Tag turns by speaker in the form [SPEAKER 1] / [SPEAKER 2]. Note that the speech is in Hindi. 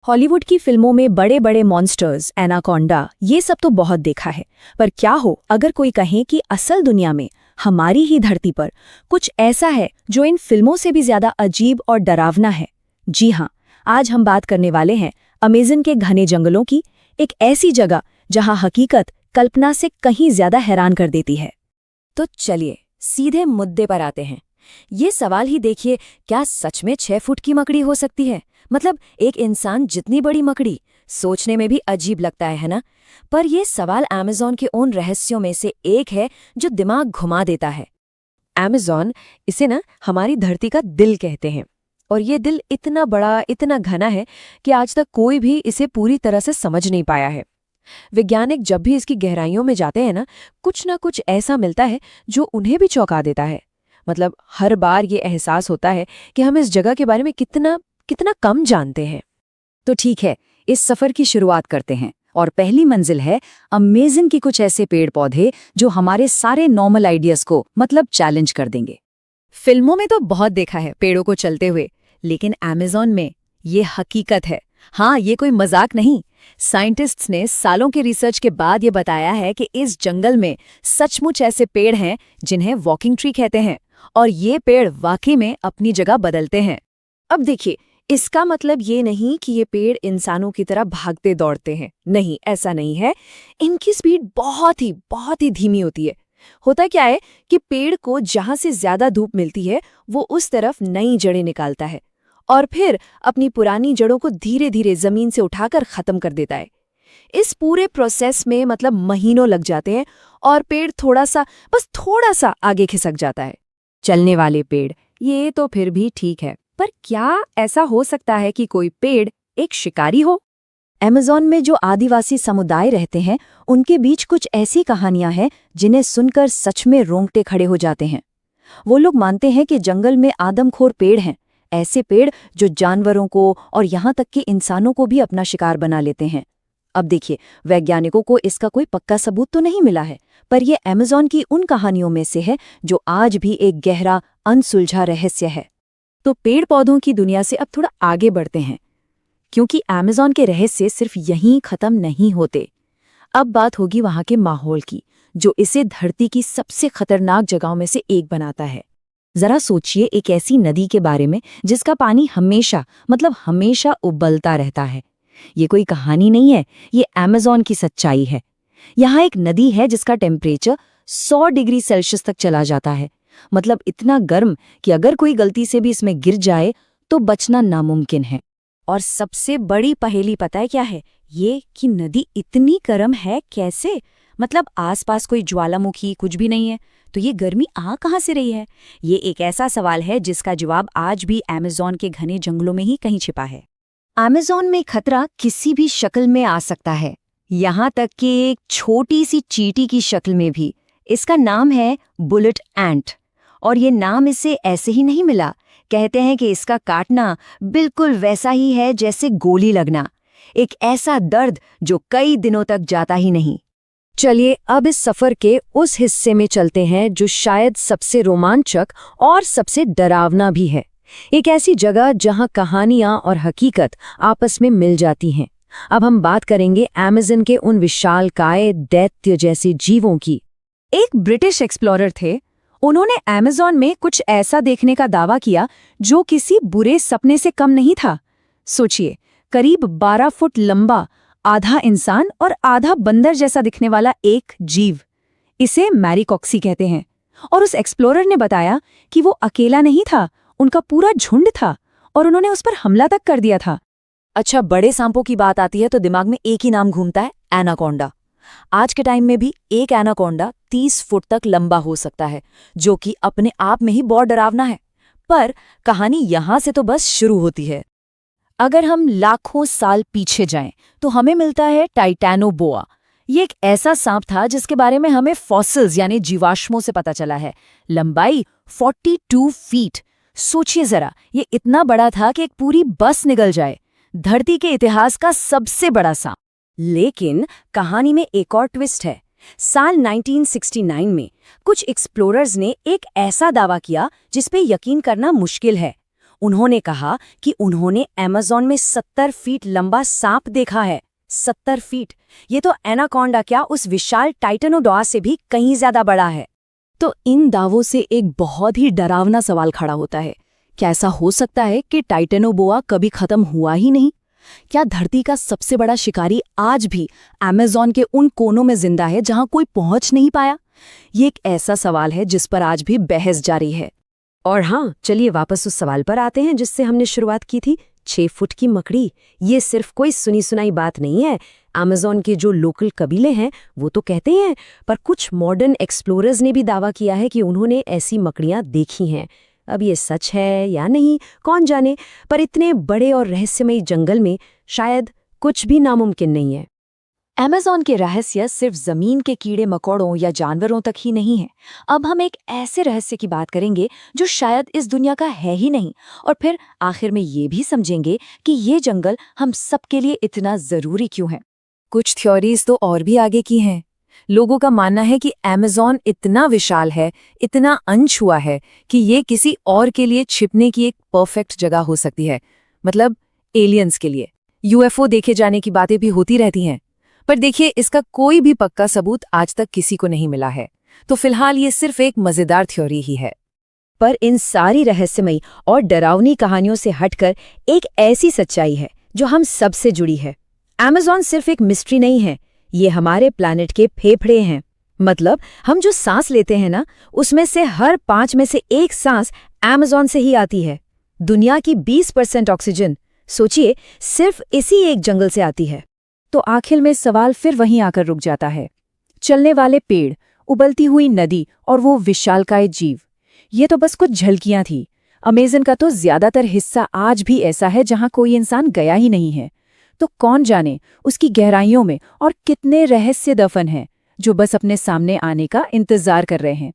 [SPEAKER 1] हॉलीवुड की फिल्मों में बड़े बड़े मॉन्स्टर्स, एनाकोंडा, ये सब तो बहुत देखा है। पर क्या हो अगर कोई कहे कि असल दुनिया में, हमारी ही धरती पर कुछ ऐसा है जो इन फिल्मों से भी ज्यादा अजीब और डरावना है। जी हाँ, आज हम बात करने वाले हैं अमेज़न के घने जंगलों की, एक ऐसी जगह जहां हकीकत कल्पना से कहीं ज्यादा हैरान कर देती है।
[SPEAKER 2] तो चलिए सीधे मुद्दे पर आते हैं। ये सवाल ही देखिए, क्या सच में 6 फुट की मकड़ी हो सकती है? मतलब एक इंसान जितनी बड़ी मकड़ी, सोचने में भी अजीब लगता है ना? पर ये सवाल अमेज़न के उन रहस्यों में से एक है जो दिमाग घुमा देता है। अमेज़न, इसे ना हमारी धरती का दिल कहते हैं। और ये दिल इतना बड़ा, इतना घना है कि आज तक कोई भी इसे पूरी तरह से समझ नहीं पाया है। वैज्ञानिक जब भी इसकी गहराइयों में जाते हैं ना कुछ ऐसा मिलता है जो उन्हें भी चौंका देता है। मतलब हर बार ये एहसास होता है कि हम इस जगह के बारे में कितना कितना कम जानते हैं।
[SPEAKER 3] तो ठीक है, इस सफर की शुरुआत करते हैं। और पहली मंजिल है अमेज़न की कुछ ऐसे पेड़ पौधे जो हमारे सारे नॉर्मल आइडियाज को मतलब चैलेंज कर देंगे।
[SPEAKER 1] फिल्मों में तो बहुत देखा है पेड़ों को चलते हुए, लेकिन अमेज़न में ये हकीकत है। हाँ, ये कोई मजाक नहीं। साइंटिस्ट्स ने सालों के रिसर्च के बाद ये बताया है कि इस जंगल में सचमुच ऐसे पेड़ हैं जिन्हें वॉकिंग ट्री कहते हैं, और ये पेड़ वाकई में अपनी जगह बदलते हैं।
[SPEAKER 2] अब देखिए, इसका मतलब ये नहीं कि ये पेड़ इंसानों की तरह भागते दौड़ते हैं। नहीं, ऐसा नहीं है। इनकी स्पीड बहुत ही धीमी होती है। होता क्या है कि पेड़ को जहां से ज्यादा धूप मिलती है, वो उस तरफ नई जड़ें निकालता है और फिर अपनी पुरानी जड़ों को धीरे धीरे जमीन से उठाकर खत्म कर देता है। इस पूरे प्रोसेस में मतलब महीनों लग जाते हैं और पेड़ बस थोड़ा सा आगे खिसक जाता है।
[SPEAKER 3] चलने वाले पेड़, ये तो फिर भी ठीक है, पर क्या ऐसा हो सकता है कि कोई पेड़ एक शिकारी हो? अमेज़न में जो आदिवासी समुदाय रहते हैं, उनके बीच कुछ ऐसी कहानियां हैं जिन्हें सुनकर सच में रोंगटे खड़े हो जाते हैं। वो लोग मानते हैं कि जंगल में आदमखोर पेड़ हैं, ऐसे पेड़ जो जानवरों को और यहाँ तक कि इंसानों को भी अपना शिकार बना लेते हैं। अब देखिए, वैज्ञानिकों को इसका कोई पक्का सबूत तो नहीं मिला है, पर यह अमेज़न की उन कहानियों में से है जो आज भी एक गहरा, अनसुलझा रहस्य है।
[SPEAKER 1] तो पेड़ पौधों की दुनिया से अब थोड़ा आगे बढ़ते हैं, क्योंकि अमेज़न के रहस्य सिर्फ यहीं खत्म नहीं होते। अब बात होगी वहां के माहौल की, जो इसे धरती की सबसे खतरनाक जगहों में से एक बनाता है। जरा सोचिए एक ऐसी नदी के बारे में जिसका पानी हमेशा उबलता रहता है। ये कोई कहानी नहीं है, ये अमेज़न की सच्चाई है। यहाँ एक नदी है जिसका टेम्परेचर 100 डिग्री सेल्सियस तक चला जाता है। मतलब इतना गर्म कि अगर कोई गलती से भी इसमें गिर जाए तो बचना नामुमकिन है।
[SPEAKER 2] और सबसे बड़ी पहेली पता है क्या है? ये कि नदी इतनी गर्म है कैसे? मतलब आसपास कोई ज्वालामुखी कुछ भी नहीं है, तो ये गर्मी आ कहाँ से रही है? ये एक ऐसा सवाल है जिसका जवाब आज भी अमेज़न के घने जंगलों में ही कहीं छिपा है।
[SPEAKER 3] अमेज़न में खतरा किसी भी शक्ल में आ सकता है, यहाँ तक कि एक छोटी सी चींटी की शक्ल में भी। इसका नाम है बुलेट एंट, और ये नाम इसे ऐसे ही नहीं मिला। कहते हैं कि इसका काटना बिल्कुल वैसा ही है जैसे गोली लगना, एक ऐसा दर्द जो कई दिनों तक जाता ही नहीं।
[SPEAKER 2] चलिए अब इस सफर के उस हिस्से में चलते हैं जो शायद सबसे रोमांचक और सबसे डरावना भी है। एक ऐसी जगह जहां कहानियां और हकीकत आपस में मिल जाती हैं। अब हम बात करेंगे अमेज़न के उन विशालकाय दैत्य जैसे जीवों की।
[SPEAKER 1] एक ब्रिटिश एक्सप्लोरर थे। उन्होंने अमेज़न में कुछ ऐसा देखने का दावा किया जो किसी बुरे सपने से कम नहीं था। सोचिए, करीब 12 फुट लंबा, आधा इंसान और आधा बंदर जैसा दिखने वाला एक जीव। इसे मैरीकॉक्सी कहते हैं। और उस एक्सप्लोरर ने बताया कि वो अकेला नहीं था, उनका पूरा झुंड था और उन्होंने उस पर हमला तक कर दिया था।
[SPEAKER 2] अच्छा, बड़े सांपों की बात आती है तो दिमाग में एक ही नाम घूमता है, एनाकोंडा। आज के टाइम में भी एक एनाकोंडा 30 फुट तक लंबा हो सकता है, जो कि अपने आप में ही बहुत डरावना है। पर कहानी यहां से तो बस शुरू होती है। अगर हम लाखों साल पीछे जाएं तो हमें मिलता है टाइटैनोबोआ। ये एक ऐसा सांप था जिसके बारे में हमें फॉसिल्स यानी जीवाश्मों से पता चला है। लंबाई 42 फीट। सोचिए जरा, ये इतना बड़ा था कि एक पूरी बस निकल जाए। धरती के इतिहास का सबसे बड़ा सांप। लेकिन कहानी में एक और ट्विस्ट है। साल 1969 में कुछ एक्सप्लोरर्स ने एक ऐसा दावा किया जिस पे यकीन करना मुश्किल है। उन्होंने कहा कि उन्होंने अमेज़न में 70 फीट लंबा सांप देखा है। 70 फीट! ये तो एनाकोंडा क्या, उस विशाल टाइटेनोडॉआ से भी कहीं ज्यादा बड़ा है।
[SPEAKER 3] तो इन दावों से एक बहुत ही डरावना सवाल खड़ा होता है। क्या ऐसा हो सकता है कि टाइटेनोबोआ कभी खत्म हुआ ही नहीं? क्या धरती का सबसे बड़ा शिकारी आज भी अमेज़न के उन कोनों में जिंदा है जहां कोई पहुंच नहीं पाया? ये एक ऐसा सवाल है जिस पर आज भी बहस जारी है।
[SPEAKER 2] और हाँ, चलिए वापस उस सवाल पर आते हैं जिससे हमने शुरुआत की थी। 6 फुट की मकड़ी, ये सिर्फ कोई सुनी सुनाई बात नहीं है। अमेज़न के जो लोकल कबीले हैं वो तो कहते हैं, पर कुछ मॉडर्न एक्सप्लोरर्स ने भी दावा किया है कि उन्होंने ऐसी मकड़ियां देखी हैं। अब ये सच है या नहीं कौन जाने, पर इतने बड़े और रहस्यमयी जंगल में शायद कुछ भी नामुमकिन नहीं है।
[SPEAKER 1] अमेज़न के रहस्य सिर्फ जमीन के कीड़े मकोड़ों या जानवरों तक ही नहीं है। अब हम एक ऐसे रहस्य की बात करेंगे जो शायद इस दुनिया का है ही नहीं, और फिर आखिर में ये भी समझेंगे कि ये जंगल हम सबके लिए इतना जरूरी क्यों है।
[SPEAKER 3] कुछ थ्योरीज तो और भी आगे की हैं। लोगों का मानना है कि अमेज़न इतना विशाल है, इतना अनछुआ है कि ये किसी और के लिए छिपने की एक परफेक्ट जगह हो सकती है। मतलब एलियंस के लिए। यूएफओ देखे जाने की बातें भी होती रहती हैं, पर देखिए इसका कोई भी पक्का सबूत आज तक किसी को नहीं मिला है। तो फिलहाल ये सिर्फ एक मजेदार थ्योरी ही है।
[SPEAKER 2] पर इन सारी रहस्यमयी और डरावनी कहानियों से हटकर एक ऐसी सच्चाई है जो हम सबसे जुड़ी है। अमेज़न सिर्फ एक मिस्ट्री नहीं है, ये हमारे प्लैनेट के फेफड़े हैं। मतलब हम जो सांस लेते हैं ना, उसमें से हर 5 में से 1 सांस अमेज़न से ही आती है। दुनिया की 20% ऑक्सीजन, सोचिए, सिर्फ इसी एक जंगल से आती है।
[SPEAKER 3] तो आखिर में सवाल फिर वहीं आकर रुक जाता है। चलने वाले पेड़, उबलती हुई नदी और वो विशालकाय जीव, ये तो बस कुछ झलकियां थी। अमेज़न का तो ज्यादातर हिस्सा आज भी ऐसा है जहां कोई इंसान गया ही नहीं है। तो कौन जाने उसकी गहराइयों में और कितने रहस्य दफन हैं जो बस अपने सामने आने का इंतजार कर रहे हैं।